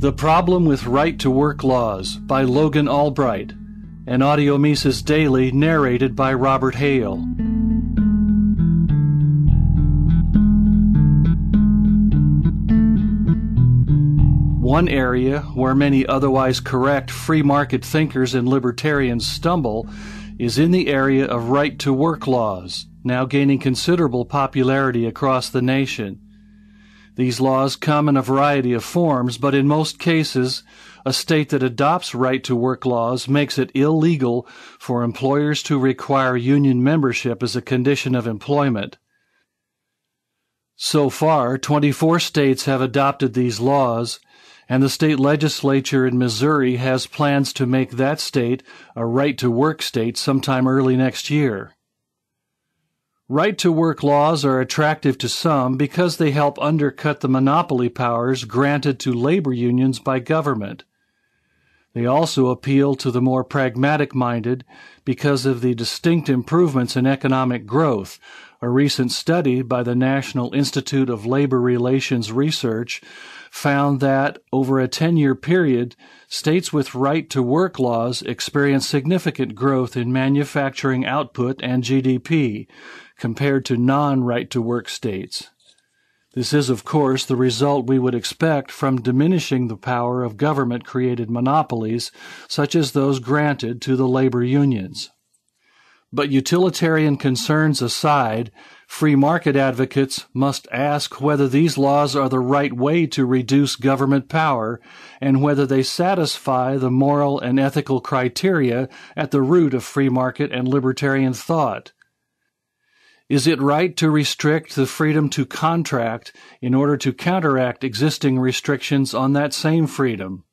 The Problem with Right-to-Work Laws by Logan Albright, an audio Mises Daily narrated by Robert Hale. One area where many otherwise correct free market thinkers and libertarians stumble is in the area of right-to-work laws, now gaining considerable popularity across the nation. These laws come in a variety of forms, but in most cases, a state that adopts right-to-work laws makes it illegal for employers to require union membership as a condition of employment. So far, 24 states have adopted these laws, and the state legislature in Missouri has plans to make that state a right-to-work state sometime early next year. Right-to-work laws are attractive to some because they help undercut the monopoly powers granted to labor unions by government. They also appeal to the more pragmatic-minded because of the distinct improvements in economic growth. A recent study by the National Institute of Labor Relations Research found that, over a 10-year period, states with right-to-work laws experienced significant growth in manufacturing output and GDP, compared to non-right-to-work states. This is, of course, the result we would expect from diminishing the power of government-created monopolies, such as those granted to the labor unions. But utilitarian concerns aside, free market advocates must ask whether these laws are the right way to reduce government power and whether they satisfy the moral and ethical criteria at the root of free market and libertarian thought. Is it right to restrict the freedom to contract in order to counteract existing restrictions on that same freedom?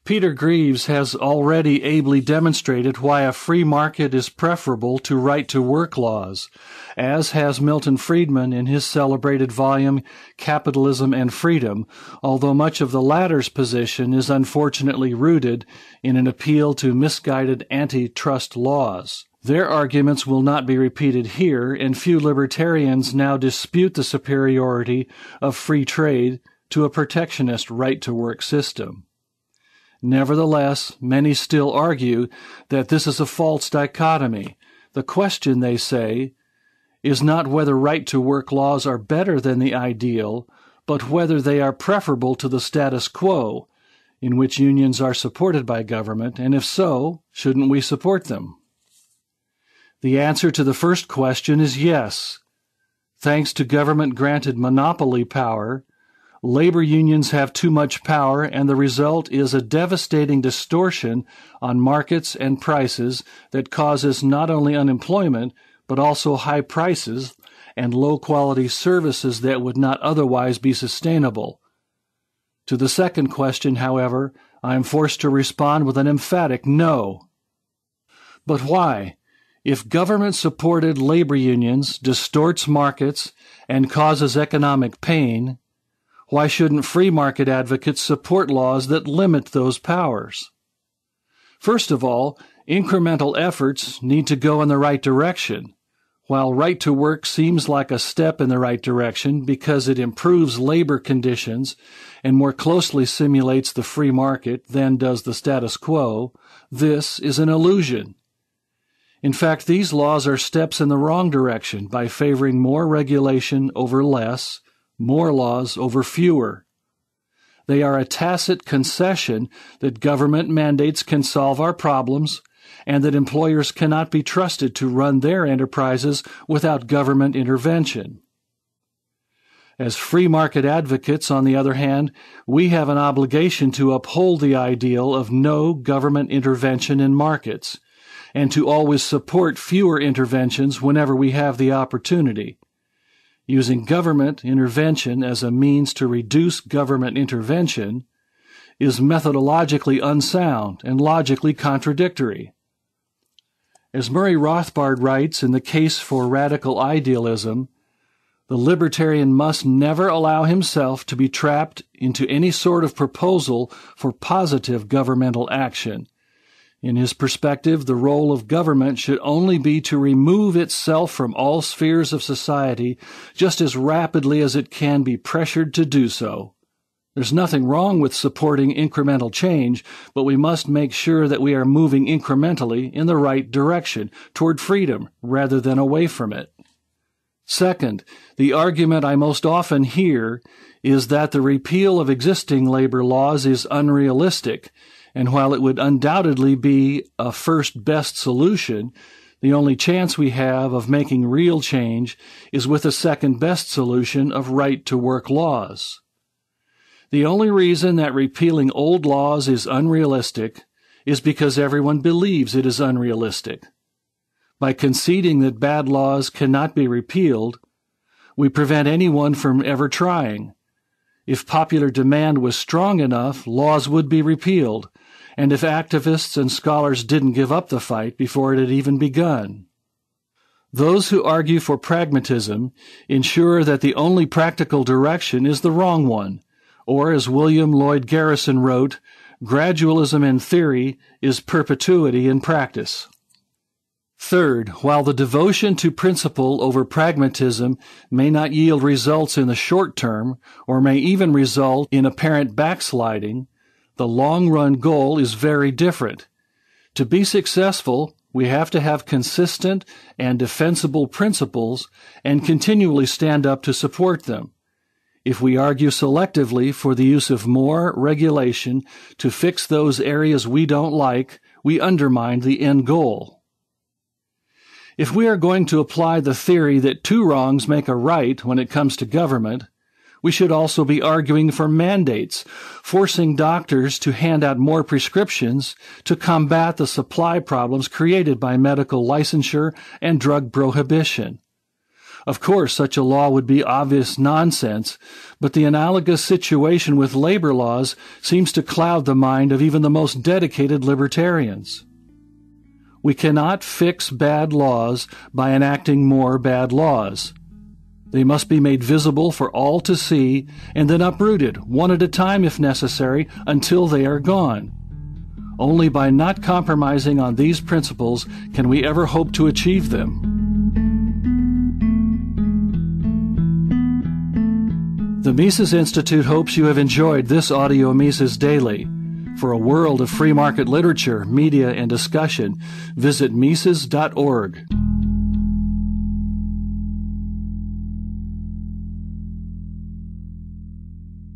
Peter Greaves has already ably demonstrated why a free market is preferable to right-to-work laws, as has Milton Friedman in his celebrated volume Capitalism and Freedom, although much of the latter's position is unfortunately rooted in an appeal to misguided antitrust laws. Their arguments will not be repeated here, and few libertarians now dispute the superiority of free trade to a protectionist right-to-work system. Nevertheless, many still argue that this is a false dichotomy. The question, they say, is not whether right-to-work laws are better than the ideal, but whether they are preferable to the status quo, in which unions are supported by government, and if so, shouldn't we support them? The answer to the first question is yes. Thanks to government-granted monopoly power, labor unions have too much power, and the result is a devastating distortion on markets and prices that causes not only unemployment, but also high prices and low-quality services that would not otherwise be sustainable. To the second question, however, I am forced to respond with an emphatic no. But why? If government-supported labor unions distorts markets and causes economic pain, why shouldn't free market advocates support laws that limit those powers? First of all, incremental efforts need to go in the right direction. While right to work seems like a step in the right direction because it improves labor conditions and more closely simulates the free market than does the status quo, this is an illusion. In fact, these laws are steps in the wrong direction by favoring more regulation over less, more laws over fewer. They are a tacit concession that government mandates can solve our problems and that employers cannot be trusted to run their enterprises without government intervention. As free market advocates, on the other hand, we have an obligation to uphold the ideal of no government intervention in markets, and to always support fewer interventions whenever we have the opportunity. Using government intervention as a means to reduce government intervention is methodologically unsound and logically contradictory. As Murray Rothbard writes in The Case for Radical Idealism, the libertarian must never allow himself to be trapped into any sort of proposal for positive governmental action. In his perspective, the role of government should only be to remove itself from all spheres of society just as rapidly as it can be pressured to do so. There's nothing wrong with supporting incremental change, but we must make sure that we are moving incrementally in the right direction, toward freedom, rather than away from it. Second, the argument I most often hear is that the repeal of existing labor laws is unrealistic, and while it would undoubtedly be a first best solution, the only chance we have of making real change is with a second best solution of right-to-work laws. The only reason that repealing old laws is unrealistic is because everyone believes it is unrealistic. By conceding that bad laws cannot be repealed, we prevent anyone from ever trying. If popular demand was strong enough, laws would be repealed, and if activists and scholars didn't give up the fight before it had even begun. Those who argue for pragmatism ensure that the only practical direction is the wrong one, or as William Lloyd Garrison wrote, gradualism in theory is perpetuity in practice. Third, while the devotion to principle over pragmatism may not yield results in the short term, or may even result in apparent backsliding, the long-run goal is very different. To be successful, we have to have consistent and defensible principles and continually stand up to support them. If we argue selectively for the use of more regulation to fix those areas we don't like, we undermine the end goal. If we are going to apply the theory that two wrongs make a right when it comes to government, we should also be arguing for mandates, forcing doctors to hand out more prescriptions to combat the supply problems created by medical licensure and drug prohibition. Of course, such a law would be obvious nonsense, but the analogous situation with labor laws seems to cloud the mind of even the most dedicated libertarians. We cannot fix bad laws by enacting more bad laws. They must be made visible for all to see and then uprooted, one at a time if necessary, until they are gone. Only by not compromising on these principles can we ever hope to achieve them. The Mises Institute hopes you have enjoyed this audio Mises Daily. For a world of free market literature, media, and discussion, visit Mises.org.